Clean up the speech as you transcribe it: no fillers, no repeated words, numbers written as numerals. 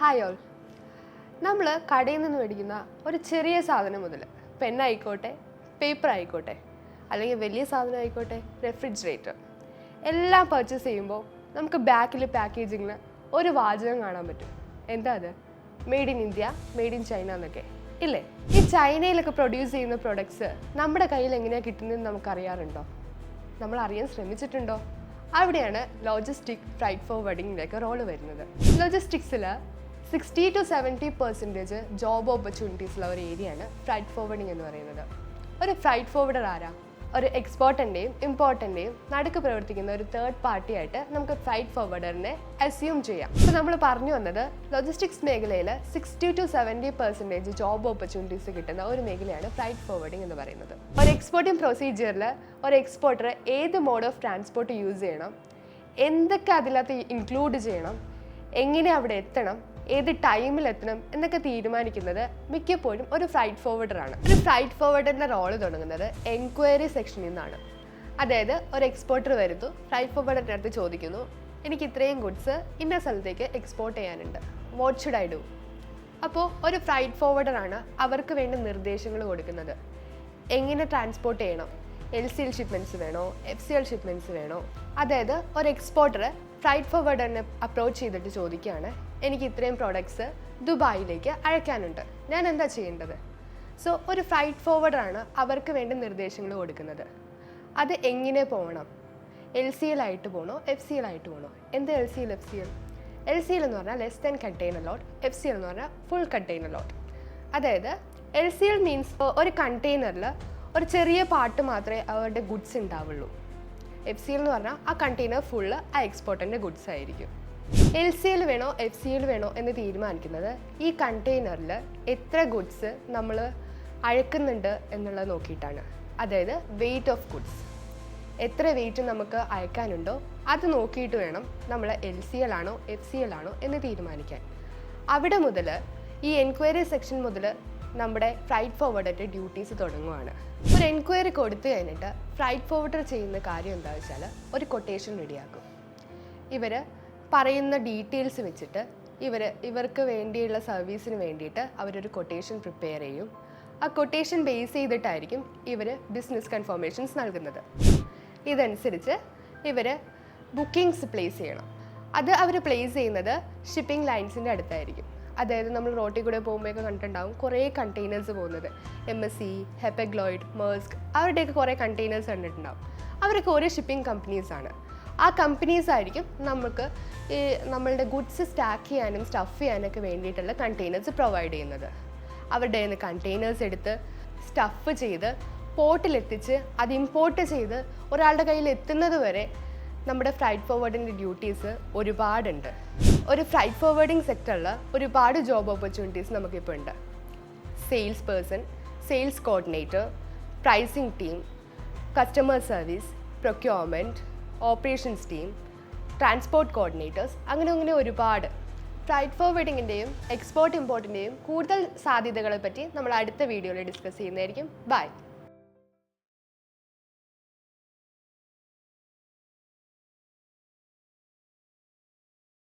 Hi all. നമ്മൾ കടയിൽ നിന്ന് മേടിക്കുന്ന ഒരു ചെറിയ സാധനം മുതൽ പെന്നായിക്കോട്ടെ, പേപ്പർ ആയിക്കോട്ടെ, അല്ലെങ്കിൽ വലിയ സാധനം ആയിക്കോട്ടെ, റെഫ്രിജറേറ്റർ, എല്ലാം പർച്ചേസ് ചെയ്യുമ്പോൾ നമുക്ക് ബാക്കിൽ പാക്കേജിങ്ങിൽ ഒരു വാചകം കാണാൻ പറ്റും. എന്താ അത്? Made in India, made in China എന്നൊക്കെ ഇല്ലേ? ഈ ചൈനയിലൊക്കെ പ്രൊഡ്യൂസ് ചെയ്യുന്ന പ്രൊഡക്ട്സ് നമ്മുടെ കയ്യിൽ എങ്ങനെയാണ് കിട്ടുന്നതെന്ന് നമുക്കറിയാറുണ്ടോ? നമ്മൾ അറിയാൻ ശ്രമിച്ചിട്ടുണ്ടോ? അവിടെയാണ് ലോജിസ്റ്റിക് ഫ്രൈറ്റ് ഫോർവേഡിങ്ങിൻ്റെയൊക്കെ റോള് വരുന്നത്. ലോജിസ്റ്റിക്സിൽ 60-70% ജോബ് ഓപ്പർച്യൂണിറ്റീസുള്ള ഒരു ഏരിയയാണ് ഫ്രൈറ്റ് ഫോർവേഡിങ് എന്ന് പറയുന്നത്. ഒരു ഫ്രൈറ്റ് ഫോർവേഡർ ആരാ? ഒരു എക്സ്പോർട്ടൻ്റെയും ഇമ്പോർട്ടൻ്റെയും നടുക്ക് പ്രവർത്തിക്കുന്ന ഒരു തേർഡ് പാർട്ടി ആയിട്ട് നമുക്ക് ഫ്രൈറ്റ് ഫോർവേഡറിനെ അസ്യൂം ചെയ്യാം. ഇപ്പോൾ നമ്മൾ പറഞ്ഞു വന്നത് ലോജിസ്റ്റിക്സ് മേഖലയിൽ 60-70% ജോബ് ഓപ്പർച്യൂണിറ്റീസ് കിട്ടുന്ന ഒരു മേഖലയാണ് ഫ്രൈറ്റ് ഫോർവേഡിംഗ് എന്ന് പറയുന്നത്. ഒരു എക്സ്പോർട്ടിംഗ് പ്രൊസീജിയറിൽ ഒരു എക്സ്പോർട്ടർ ഏത് മോഡ് ഓഫ് ട്രാൻസ്പോർട്ട് യൂസ് ചെയ്യണം, എന്തൊക്കെ അതിനകത്ത് ഇൻക്ലൂഡ് ചെയ്യണം, എങ്ങനെ അവിടെ എത്തണം, ഏത് ടൈമിൽ എത്തണം എന്നൊക്കെ തീരുമാനിക്കുന്നത് മിക്കപ്പോഴും ഒരു ഫ്രൈറ്റ് ഫോർവേഡറാണ്. ഒരു ഫ്രൈറ്റ് ഫോർവേഡറിൻ്റെ റോള് തുടങ്ങുന്നത് എൻക്വയറി സെക്ഷനിൽ നിന്നാണ്. അതായത് ഒരു എക്സ്പോർട്ടർ വരുന്നു, ഫ്രൈറ്റ് ഫോർവേഡറിൻ്റെ അടുത്ത് ചോദിക്കുന്നു, എനിക്ക് ഇത്രയും ഗുഡ്സ് ഇന്ന സ്ഥലത്തേക്ക് എക്സ്പോർട്ട് ചെയ്യാനുണ്ട്, വാട്ട് ഷുഡ് ഐ ഡു? അപ്പോൾ ഒരു ഫ്രൈറ്റ് ഫോർവേഡറാണ് അവർക്ക് വേണ്ട നിർദ്ദേശങ്ങൾ കൊടുക്കുന്നത്. എങ്ങനെ ട്രാൻസ്പോർട്ട് ചെയ്യണം, LCL ഷിപ്മെൻറ്റ്സ് വേണോ, FCL ഷിപ്മെൻറ്റ്സ് വേണോ? അതായത് ഒരു എക്സ്പോർട്ടർ ഫ്രൈറ്റ് ഫോർവേഡറിനെ അപ്രോച്ച് ചെയ്തിട്ട് ചോദിക്കുകയാണ്, എനിക്ക് ഇത്രയും പ്രോഡക്ട്സ് ദുബായിലേക്ക് അയക്കാനുണ്ട്, ഞാൻ എന്താ ചെയ്യേണ്ടത്? സോ ഒരു ഫ്രൈറ്റ് ഫോർവേഡറാണ് അവർക്ക് വേണ്ട നിർദ്ദേശങ്ങൾ കൊടുക്കുന്നത്. അത് എങ്ങനെ പോകണം? LCL ആയിട്ട് പോകണോ, FCL ആയിട്ട് പോകണോ? എന്ത് LCL, FCL? LCL എന്ന് പറഞ്ഞാൽ ലെസ് ദാൻ കണ്ടെയ്നർ ലോട്ട്, FCL എന്ന് പറഞ്ഞാൽ ഫുൾ കണ്ടെയ്നർ ലോട്ട്. അതായത് LCL മീൻസ് ഒരു കണ്ടെയ്നറിൽ ഒരു ചെറിയ പാർട്ട് മാത്രമേ അവരുടെ ഗുഡ്സ് ഉണ്ടാവുള്ളൂ. FCL എന്ന് പറഞ്ഞാൽ ആ കണ്ടെയ്നർ ഫുള്ള് ആ എക്സ്പോർട്ടറിൻ്റെ ഗുഡ്സ് ആയിരിക്കും. LCL വേണോ FCL വേണോ എന്ന് തീരുമാനിക്കുന്നത് ഈ കണ്ടെയ്നറിൽ എത്ര ഗുഡ്സ് നമ്മൾ അയക്കുന്നുണ്ട് എന്നുള്ളത് നോക്കിയിട്ടാണ്. അതായത് വെയിറ്റ് ഓഫ് ഗുഡ്സ്, എത്ര വെയിറ്റ് നമുക്ക് അയക്കാനുണ്ടോ അത് നോക്കിയിട്ട് വേണം നമ്മൾ LCL ആണോ FCL ആണോ എന്ന് തീരുമാനിക്കാൻ. അവിടെ മുതൽ ഈ എൻക്വയറി സെക്ഷൻ മുതൽ നമ്മുടെ ഫ്രൈറ്റ് ഫോർവേഡറിൻ്റെ ഡ്യൂട്ടീസ് തുടങ്ങുവാണ്. ഒരു എൻക്വയറി കൊടുത്തു കഴിഞ്ഞിട്ട് ഫ്രൈറ്റ് ഫോർവേഡർ ചെയ്യുന്ന കാര്യം എന്താ വെച്ചാൽ ഒരു കൊട്ടേഷൻ റെഡിയാക്കും. ഇവർ പറയുന്ന ഡീറ്റെയിൽസ് വെച്ചിട്ട് ഇവർക്ക് വേണ്ടിയുള്ള സർവീസിന് വേണ്ടിയിട്ട് അവരൊരു കൊട്ടേഷൻ പ്രിപ്പയർ ചെയ്യും. ആ കൊട്ടേഷൻ ബേസ് ചെയ്തിട്ടായിരിക്കും ഇവർ ബിസിനസ് കൺഫർമേഷൻസ് നൽകുന്നത്. ഇതനുസരിച്ച് ഇവർ ബുക്കിങ്സ് പ്ലേസ് ചെയ്യണം. അത് അവർ പ്ലേസ് ചെയ്യുന്നത് ഷിപ്പിംഗ് ലൈൻസിൻ്റെ അടുത്തായിരിക്കും. അതായത് നമ്മൾ റോട്ടിൽ കൂടെ പോകുമ്പോഴൊക്കെ കണ്ടിട്ടുണ്ടാകും കുറേ കണ്ടെയ്നേഴ്സ് പോകുന്നത്. MSC, ഹെപ്പഗ്ലോയിഡ്, മേഴ്സ്ക്, അവരുടെയൊക്കെ കുറേ കണ്ടെയ്നേഴ്സ് കണ്ടിട്ടുണ്ടാകും. അവരൊക്കെ ഓരോ ഷിപ്പിംഗ് കമ്പനീസാണ്. ആ കമ്പനീസ് ആയിരിക്കും നമുക്ക് ഈ നമ്മളുടെ ഗുഡ്സ് സ്റ്റാക്ക് ചെയ്യാനും സ്റ്റഫ് ചെയ്യാനൊക്കെ വേണ്ടിയിട്ടുള്ള കണ്ടെയ്നേഴ്സ് പ്രൊവൈഡ് ചെയ്യുന്നത്. അവരുടെ കയ്യിൽ നിന്ന് കണ്ടെയ്നേഴ്സ് എടുത്ത് സ്റ്റഫ് ചെയ്ത് പോർട്ടിലെത്തിച്ച് അത് ഇമ്പോർട്ട് ചെയ്ത് ഒരാളുടെ കയ്യിൽ എത്തുന്നത് വരെ നമ്മുടെ ഫ്രൈറ്റ് ഫോർവേഡിൻ്റെ ഡ്യൂട്ടീസ് ഒരുപാടുണ്ട്. ഒരു ഫ്രൈറ്റ് ഫോർവേഡിംഗ് സെക്ടറിൽ ഒരുപാട് ജോബ് ഓപ്പർച്യൂണിറ്റീസ് നമുക്കിപ്പോൾ ഉണ്ട്. Sales person, sales coordinator, pricing team, customer service, procurement, operations team, transport coordinators, അങ്ങനെ ഒരുപാട്. ഫ്രൈറ്റ് ഫോർവേഡിങ്ങിൻ്റെയും എക്സ്പോർട്ട് ഇമ്പോർട്ടിൻ്റെയും കൂടുതൽ സാധ്യതകളെ പറ്റി നമ്മൾ അടുത്ത വീഡിയോയിൽ ഡിസ്കസ് ചെയ്യുന്നതായിരിക്കും. ബൈ.